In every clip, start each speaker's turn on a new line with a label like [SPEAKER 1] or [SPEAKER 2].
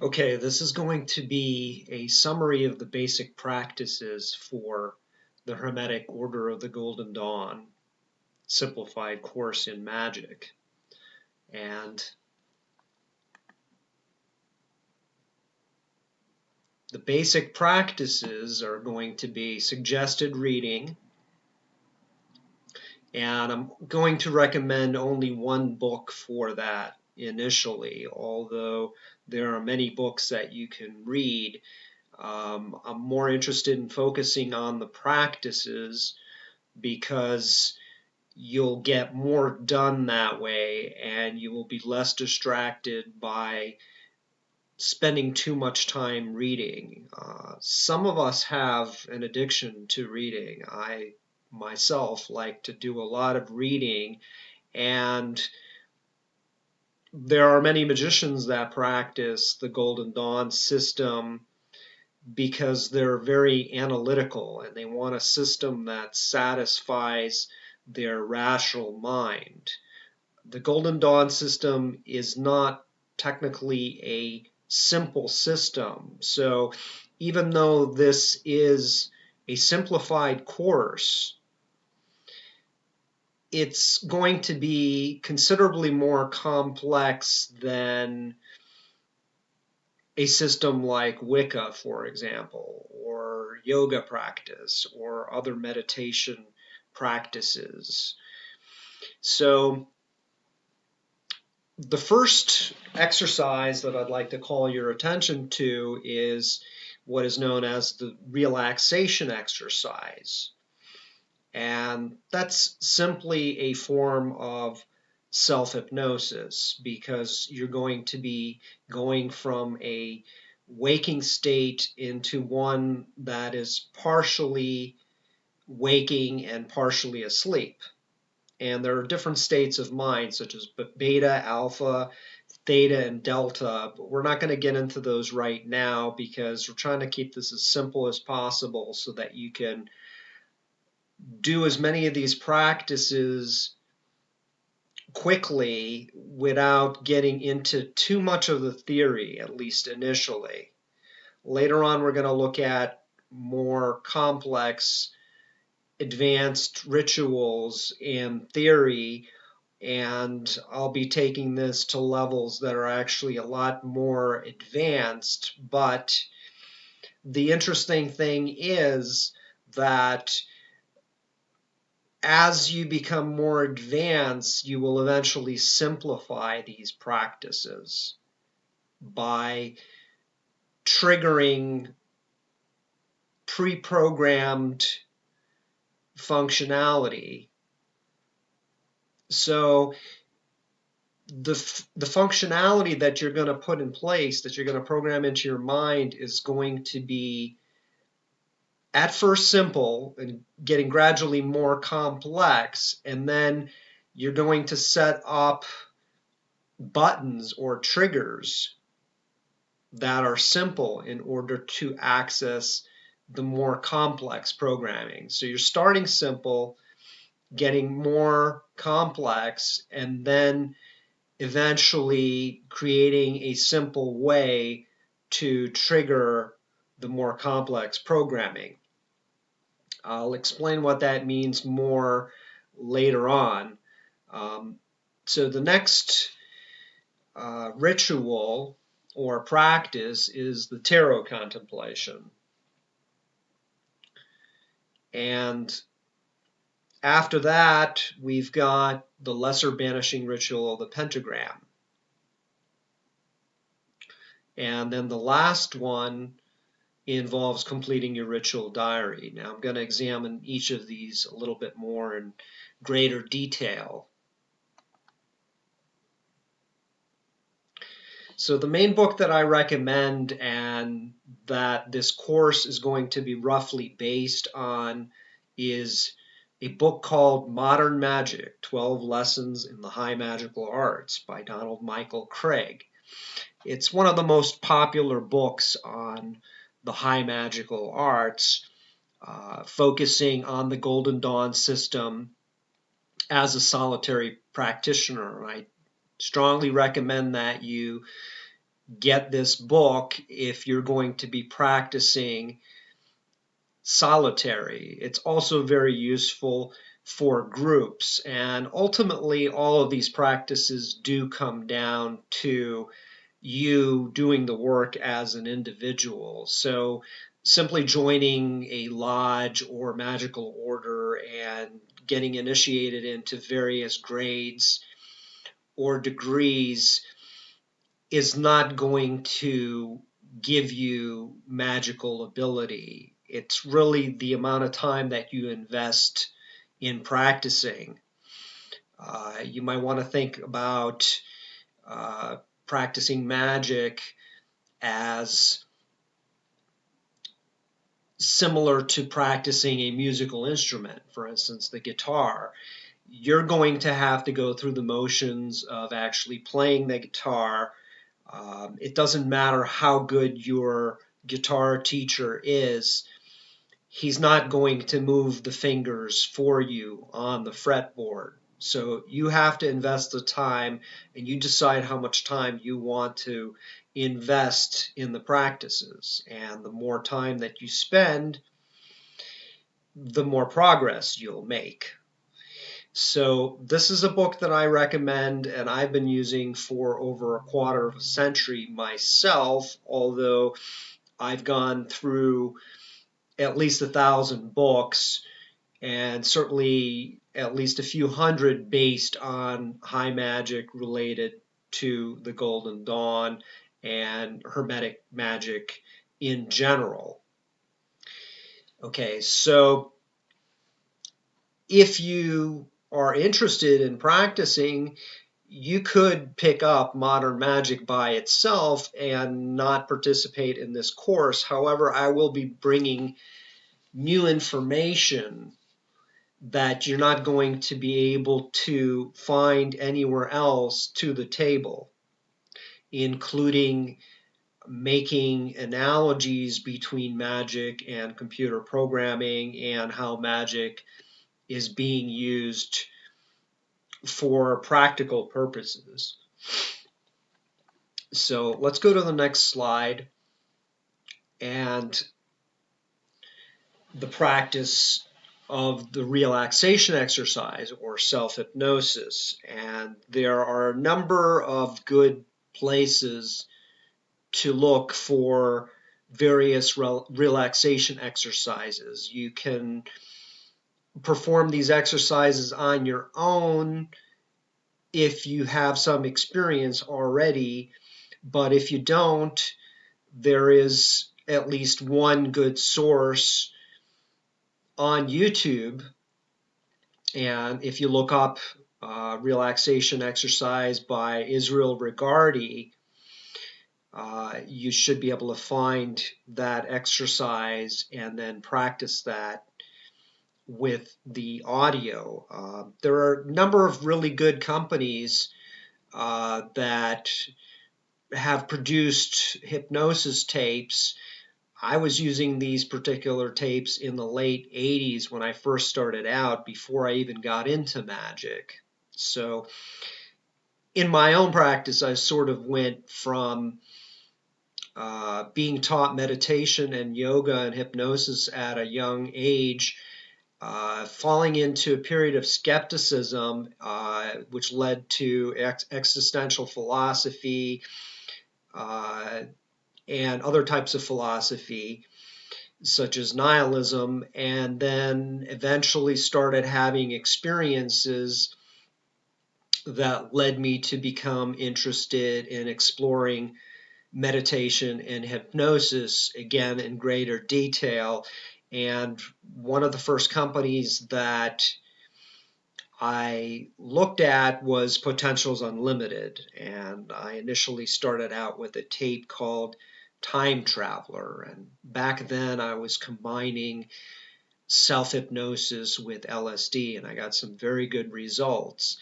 [SPEAKER 1] Okay, this is going to be a summary of the basic practices for the Hermetic Order of the Golden Dawn simplified course in Magick. And the basic practices are going to be suggested reading, and I'm going to recommend only one book for that initially, although there are many books that you can read. I'm more interested in focusing on the practices because you'll get more done that way and you will be less distracted by spending too much time reading. Some of us have an addiction to reading. I myself like to do a lot of reading, and there are many magicians that practice the Golden Dawn system because they're very analytical and they want a system that satisfies their rational mind. The Golden Dawn system is not technically a simple system. So even though this is a simplified course, it's going to be considerably more complex than a system like Wicca, for example, or yoga practice, or other meditation practices. So the first exercise that I'd like to call your attention to is what is known as the relaxation exercise. And that's simply a form of self-hypnosis because you're going to be going from a waking state into one that is partially waking and partially asleep. And there are different states of mind, such as beta, alpha, theta, and delta, but we're not going to get into those right now because we're trying to keep this as simple as possible so that you can do as many of these practices quickly without getting into too much of the theory, at least initially. Later on, we're going to look at more complex, advanced rituals and theory, and I'll be taking this to levels that are actually a lot more advanced. But the interesting thing is that as you become more advanced, you will eventually simplify these practices by triggering pre-programmed functionality. So the functionality that you're going to put in place, that you're going to program into your mind, is going to be at first simple and getting gradually more complex, and then you're going to set up buttons or triggers that are simple in order to access the more complex programming. So you're starting simple, getting more complex, and then eventually creating a simple way to trigger the more complex programming. I'll explain what that means more later on. So the next ritual or practice is the tarot contemplation. And after that, we've got the lesser banishing ritual of the pentagram. And then the last one involves completing your ritual diary. Now I'm going to examine each of these a little bit more in greater detail. So the main book that I recommend and that this course is going to be roughly based on is a book called Modern Magick, 12 Lessons in the High Magical Arts by Donald Michael Kraig. It's one of the most popular books on the high magical arts, focusing on the Golden Dawn system as a solitary practitioner. I strongly recommend that you get this book if you're going to be practicing solitary. It's also very useful for groups. And ultimately, all of these practices do come down to you doing the work as an individual. So simply joining a lodge or magical order and getting initiated into various grades or degrees is not going to give you magical ability. It's really the amount of time that you invest in practicing. You might want to think about practicing magic as similar to practicing a musical instrument, for instance, the guitar. You're going to have to go through the motions of actually playing the guitar. It doesn't matter how good your guitar teacher is, he's not going to move the fingers for you on the fretboard. So you have to invest the time, and you decide how much time you want to invest in the practices. And the more time that you spend, the more progress you'll make. So this is a book that I recommend, and I've been using for over a quarter of a century myself, although I've gone through at least 1,000 books, and certainly at least a few hundred based on high magic related to the Golden Dawn and Hermetic magic in general. Okay, so if you are interested in practicing, you could pick up modern magic by itself and not participate in this course. However, I will be bringing new information that you're not going to be able to find anywhere else to the table, including making analogies between magic and computer programming and how magic is being used for practical purposes. So let's go to the next slide. And the practice of the relaxation exercise or self-hypnosis. And there are a number of good places to look for various relaxation exercises. You can perform these exercises on your own if you have some experience already, but if you don't, there is at least one good source on YouTube, and if you look up relaxation exercise by Israel Regardie, you should be able to find that exercise and then practice that with the audio. There are a number of really good companies that have produced hypnosis tapes. I was using these particular tapes in the late 80s when I first started out, before I even got into magic. So in my own practice, I sort of went from being taught meditation and yoga and hypnosis at a young age, falling into a period of skepticism, which led to existential philosophy, and other types of philosophy, such as nihilism, and then eventually started having experiences that led me to become interested in exploring meditation and hypnosis, again in greater detail. And one of the first companies that I looked at was Potentials Unlimited, and I initially started out with a tape called Time Traveler, and back then I was combining self-hypnosis with LSD, and I got some very good results.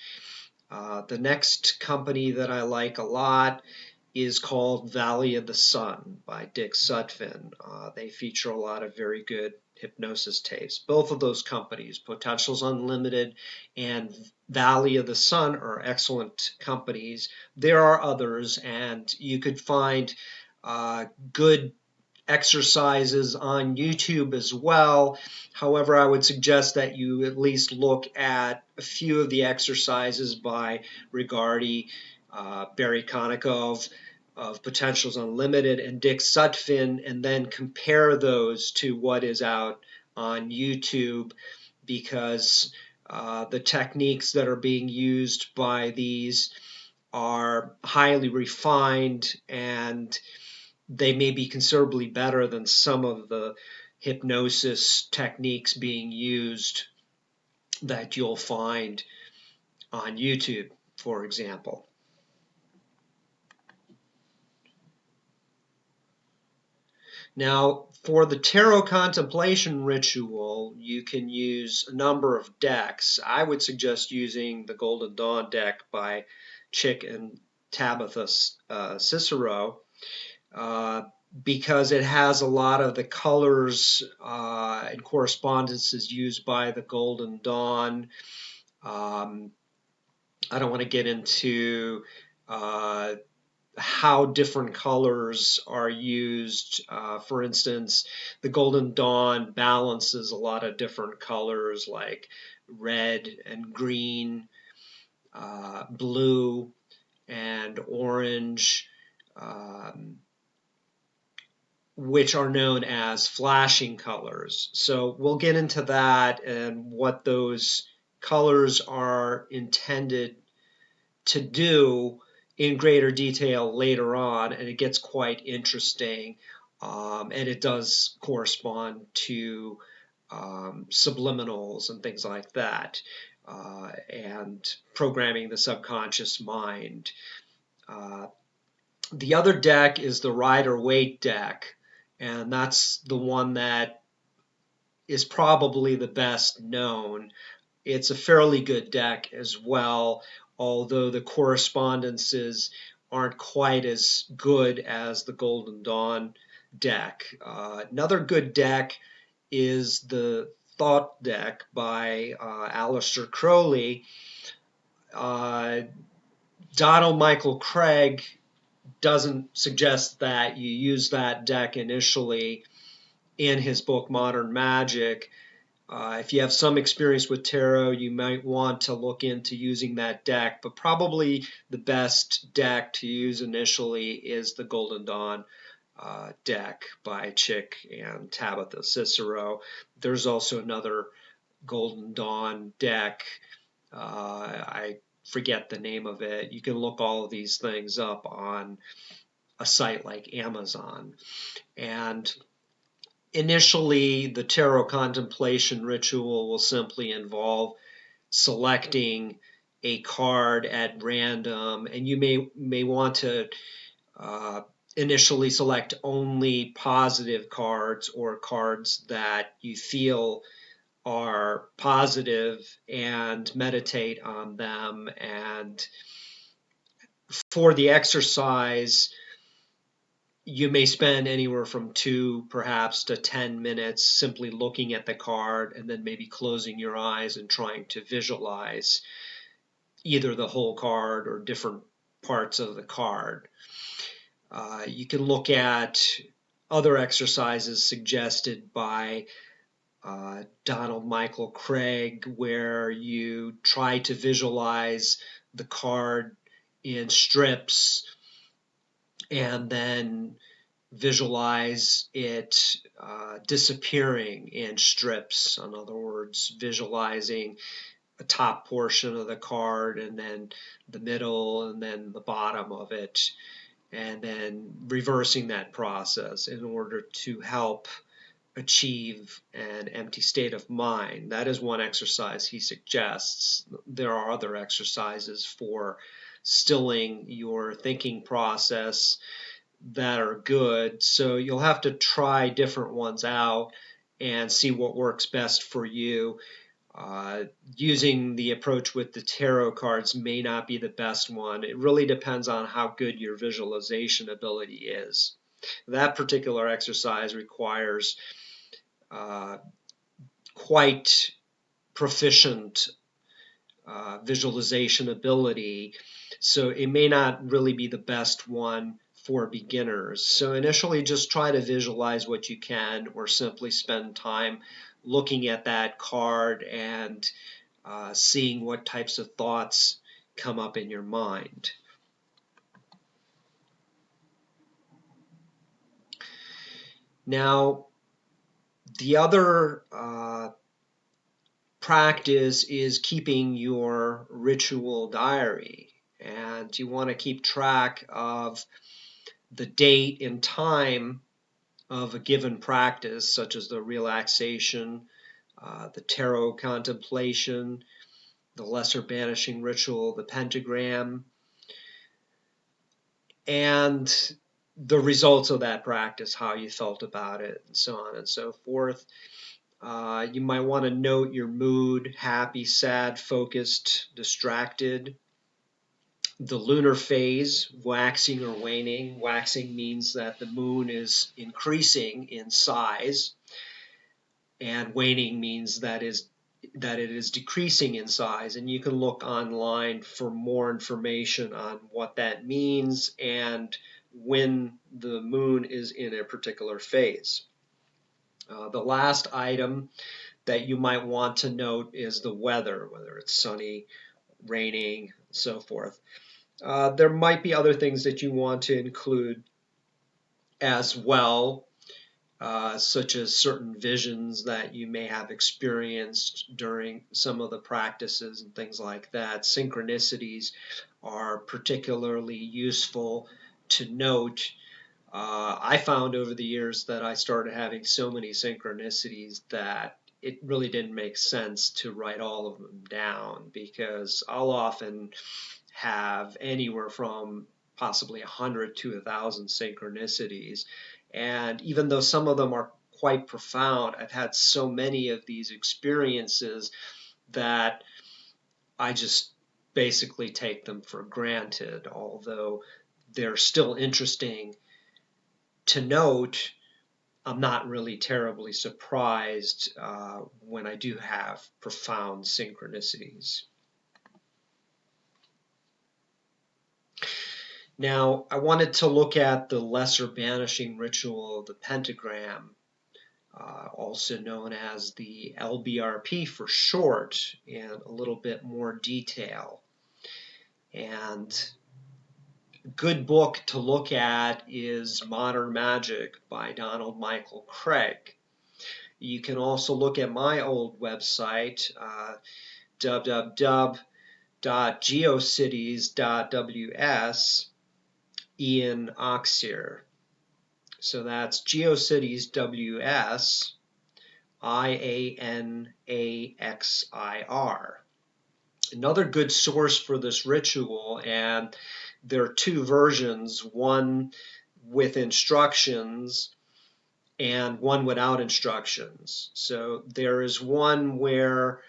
[SPEAKER 1] The next company that I like a lot is called Valley of the Sun by Dick Sutphen. They feature a lot of very good hypnosis tapes. Both of those companies, Potentials Unlimited and Valley of the Sun, are excellent companies. There are others, and you could find good exercises on YouTube as well. However, I would suggest that you at least look at a few of the exercises by Regardie, Barrie Konicov of Potentials Unlimited, and Dick Sutphen, and then compare those to what is out on YouTube, because the techniques that are being used by these are highly refined, and they may be considerably better than some of the hypnosis techniques being used that you'll find on YouTube, for example. Now, for the tarot contemplation ritual, you can use a number of decks. I would suggest using the Golden Dawn deck by Chick and Tabitha Cicero, because it has a lot of the colors and correspondences used by the Golden Dawn. I don't want to get into how different colors are used. For instance, the Golden Dawn balances a lot of different colors like red and green, blue and orange, which are known as flashing colors. So we'll get into that and what those colors are intended to do in greater detail later on, and it gets quite interesting, and it does correspond to subliminals and things like that, and programming the subconscious mind. The other deck is the Rider-Waite deck, and that's the one that is probably the best known. It's a fairly good deck as well, although the correspondences aren't quite as good as the Golden Dawn deck. Another good deck is the Thought deck by Aleister Crowley. Donald Michael Kraig doesn't suggest that you use that deck initially in his book Modern Magick. If you have some experience with tarot, you might want to look into using that deck, but probably the best deck to use initially is the Golden Dawn deck by Chick and Tabitha Cicero. There's also another Golden Dawn deck. I forget the name of it. You can look all of these things up on a site like Amazon. And initially, the tarot contemplation ritual will simply involve selecting a card at random, and you may want to initially select only positive cards or cards that you feel are positive and meditate on them. And for the exercise, you may spend anywhere from 2 perhaps to 10 minutes simply looking at the card and then maybe closing your eyes and trying to visualize either the whole card or different parts of the card. You can look at other exercises suggested by Donald Michael Kraig, where you try to visualize the card in strips and then visualize it disappearing in strips. In other words, visualizing the top portion of the card and then the middle and then the bottom of it, and then reversing that process in order to help achieve an empty state of mind. That is one exercise he suggests. There are other exercises for stilling your thinking process that are good, so you'll have to try different ones out and see what works best for you. Using the approach with the tarot cards may not be the best one. It really depends on how good your visualization ability is. That particular exercise requires uh, quite proficient visualization ability, so it may not really be the best one for beginners. So initially just try to visualize what you can, or simply spend time looking at that card and seeing what types of thoughts come up in your mind. Now, the other practice is keeping your ritual diary, and you want to keep track of the date and time of a given practice, such as the relaxation, the tarot contemplation, the lesser banishing ritual, the pentagram, and the results of that practice, how you felt about it, and so on and so forth. You might want to note your mood: happy, sad, focused, distracted. The lunar phase, waxing or waning. Waxing means that the moon is increasing in size, and waning means that it is decreasing in size. And you can look online for more information on what that means and when the moon is in a particular phase. The last item that you might want to note is the weather, whether it's sunny, raining, so forth. There might be other things that you want to include as well, such as certain visions that you may have experienced during some of the practices and things like that. Synchronicities are particularly useful to note. I found over the years that I started having so many synchronicities that it really didn't make sense to write all of them down, because I'll often have anywhere from possibly 100 to 1,000 synchronicities. And even though some of them are quite profound, I've had so many of these experiences that I just basically take them for granted, although they're still interesting to note. I'm not really terribly surprised when I do have profound synchronicities. Now, I wanted to look at the lesser banishing ritual of the pentagram, also known as the LBRP for short, in a little bit more detail. And a good book to look at is Modern Magick by Donald Michael Kraig. You can also look at my old website, www.geocities.ws, Ian Axir. So that's GeoCities WS, IANAXIR. Another good source for this ritual, and there are two versions, one with instructions and one without instructions. So there is one where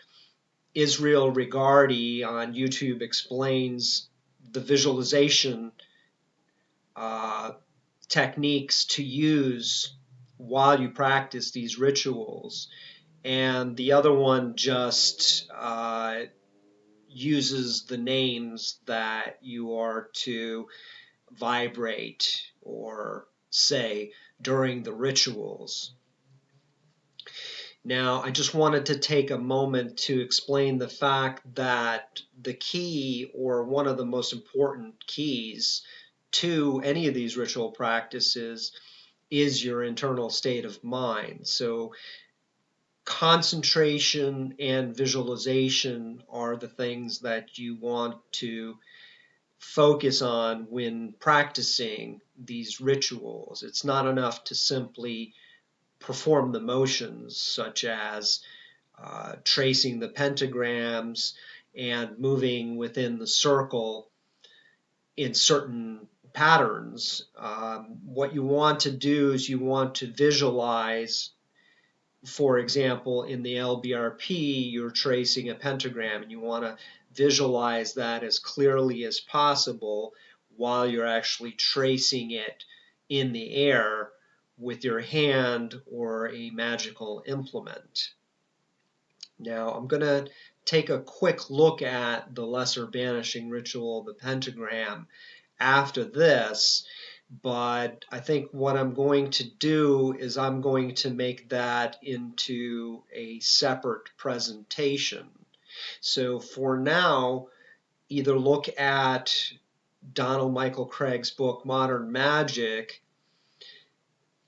[SPEAKER 1] Israel Regardie on YouTube explains the visualization techniques to use while you practice these rituals, and the other one just uses the names that you are to vibrate or say during the rituals. Now, I just wanted to take a moment to explain the fact that the key, or one of the most important keys to any of these ritual practices, is your internal state of mind. So concentration and visualization are the things that you want to focus on when practicing these rituals. It's not enough to simply perform the motions, such as tracing the pentagrams and moving within the circle in certain patterns. What you want to do is you want to visualize. For example, in the LBRP, you're tracing a pentagram, and you want to visualize that as clearly as possible while you're actually tracing it in the air with your hand or a magical implement. Now I'm going to take a quick look at the lesser banishing ritual, the pentagram, after this, but I think what I'm going to do is I'm going to make that into a separate presentation. So for now, either look at Donald Michael Kraig's book, Modern Magick,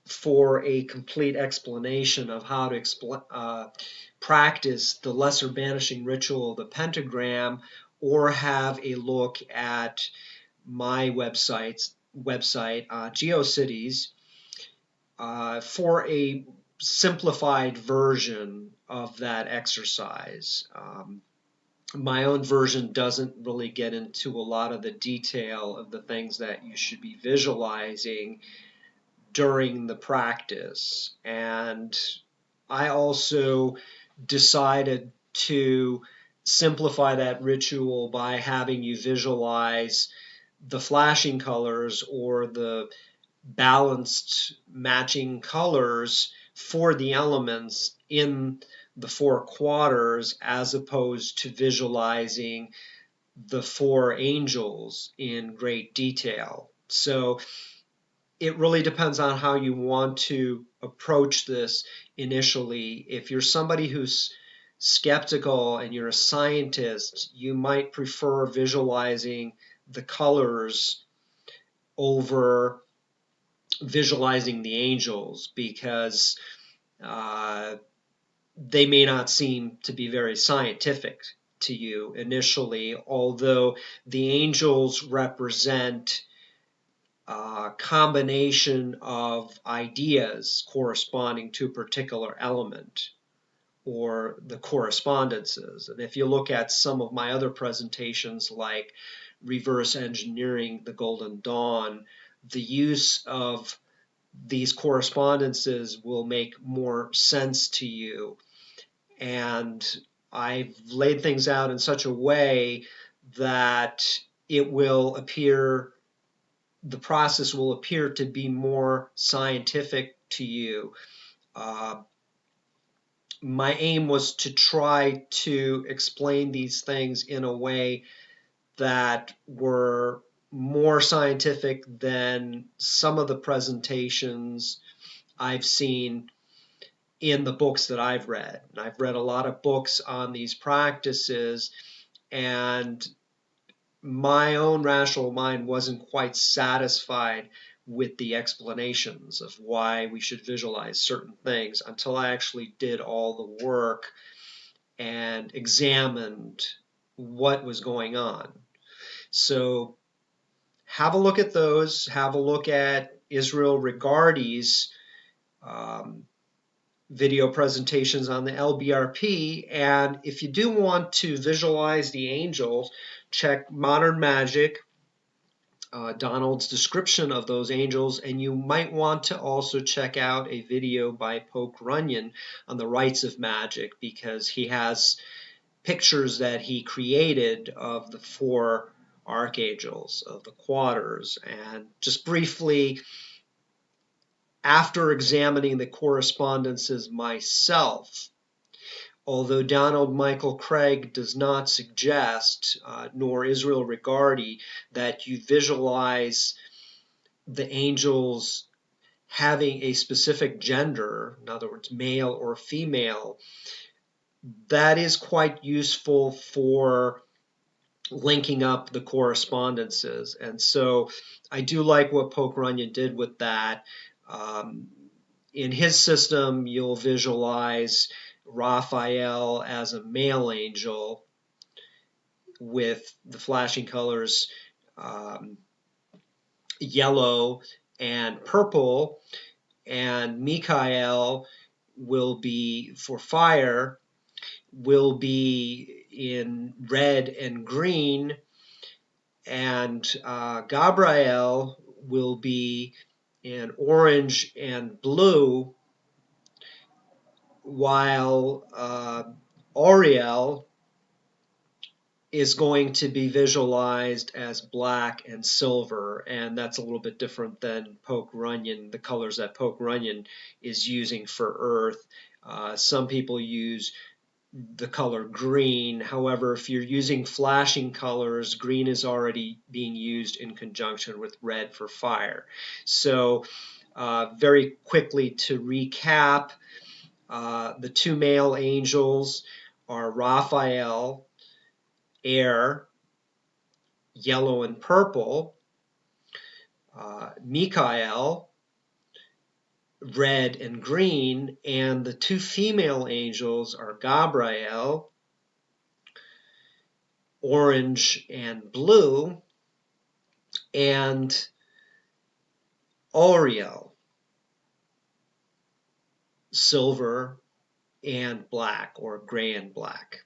[SPEAKER 1] for a complete explanation of how to practice the lesser banishing ritual of the pentagram, or have a look at my website, GeoCities, for a simplified version of that exercise. My own version doesn't really get into a lot of the detail of the things that you should be visualizing during the practice. And I also decided to simplify that ritual by having you visualize the flashing colors or the balanced matching colors for the elements in the 4 quarters, as opposed to visualizing the 4 angels in great detail. So it really depends on how you want to approach this initially. If you're somebody who's skeptical and you're a scientist, you might prefer visualizing the colors over visualizing the angels, because they may not seem to be very scientific to you initially, although the angels represent a combination of ideas corresponding to a particular element, or the correspondences. And if you look at some of my other presentations, like reverse engineering the Golden Dawn, the use of these correspondences will make more sense to you. And I've laid things out in such a way that it will appear, the process will appear to be more scientific to you. My aim was to try to explain these things in a way that were more scientific than some of the presentations I've seen in the books that I've read. And I've read a lot of books on these practices, and my own rational mind wasn't quite satisfied with the explanations of why we should visualize certain things until I actually did all the work and examined what was going on. So have a look at those. Have a look at Israel Regardie's video presentations on the LBRP. And if you do want to visualize the angels, check Modern Magick, Donald's description of those angels, and you might want to also check out a video by Poke Runyon on the rites of magic, because he has pictures that he created of the 4 archangels, of the quarters. And just briefly, after examining the correspondences myself, although Donald Michael Kraig does not suggest, nor Israel Regardie, that you visualize the angels having a specific gender, in other words, male or female, that is quite useful for linking up the correspondences. And so I do like what Poke Runyon did with that. In his system, you'll visualize Raphael as a male angel with the flashing colors yellow and purple, and Michael will be, for fire, will be in red and green, and Gabriel will be in orange and blue, while Oriel is going to be visualized as black and silver, and that's a little bit different than Poke Runyon, the colors that Poke Runyon is using for Earth. Some people use the color green. However, if you're using flashing colors, green is already being used in conjunction with red for fire. So very quickly to recap, the two male angels are Raphael, air, yellow and purple, Michael, red and green, and the two female angels are Gabriel, orange and blue, and Oriel, silver and black, or gray and black.